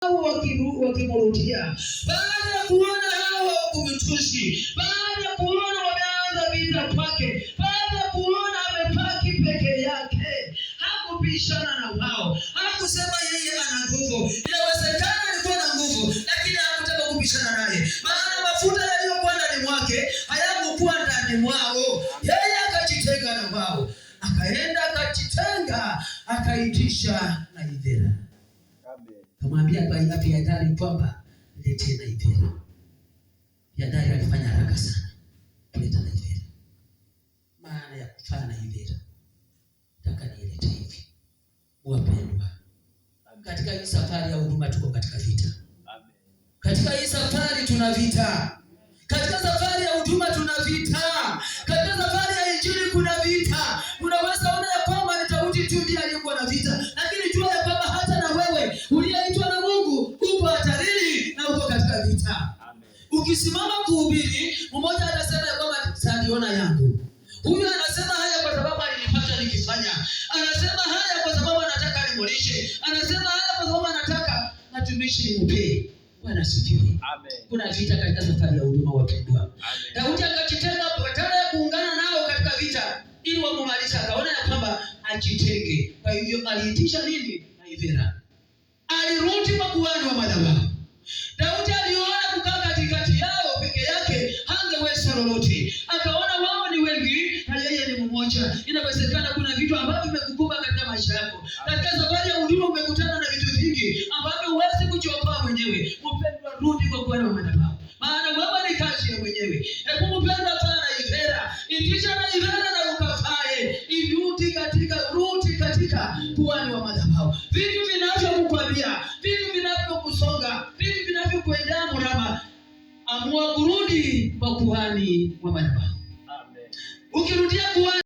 wakimrudia, baada ya kuona hao kumtushi, baada ya kuona wameanza vita kwake, baada ya kuona amepaki peke yake, hakupishana na wao, hakusema yeye ana nguvu. Inawezekana alikuwa na nguvu, lakini hakutaka kupishana naye, maana mafuta yaliyokuwa ndani mwake hayakuwa ndani mwao. Yeye akajitenga na wao, akaenda akajitenga, akaitisha naivera. Kamwambia Yadari kwamba letee naivera. Yadari alifanya haraka sana kuleta naivera. Maana ya kufanya naivera, nataka nielete hivi, wapendwa, katika hii safari ya huduma tuko katika vita. Katika hii safari tuna vita. Katika safari ya huduma tuna vita. Katika safari ya injili kuna vita. Unaweza ona ya kwamba ni Daudi tu ndiye aliyekuwa na vita, lakini jua ya kwamba hata na wewe uliyeitwa na Mungu uko hatarini na uko katika vita. Ukisimama kuhubiri, mmoja anasema ya kwamba saniona yangu. Huyu anasema haya kwa sababu alinipata nikifanya. Anasema haya kwa sababu anataka nimulishe. Anasema haya kwa sababu anataka natumishi nimpe. Bwana asifiwe. Amen. Kuna vita katika safari ya huduma, wapendwa. Daudi akajitenga badala ya kuungana nao katika vita ili wamumalize, akaona ya kwamba ajitenge. Kwa hivyo aliitisha nini? Naivera. Alirudi kwa kuhani wa madhabahu. Daudi aliona kukaa katikati yao peke yake hangeweza lolote. Akaona wao ni wengi na yeye ni mmoja. Inawezekana kuna vitu ambavyo vimekukumba katika maisha yako. Katika safari ya huduma umekutana na vitu vingi ambavyo huwezi kujiokoa mwenyewe. Mpendwa, rudi kwa kuhani wa madhabahu, maana wewe ni kazi ya mwenyewe. Hebu mpendwa, toa naivera, itisha naivera na ukafae, rudi katika kuhani wa madhabahu. Vitu vinavyokukwambia, vitu vinavyokusonga, vitu vinavyokuendea mrama, amua kurudi kwa kuhani wa madhabahu. Amen. Ukirudia kuhani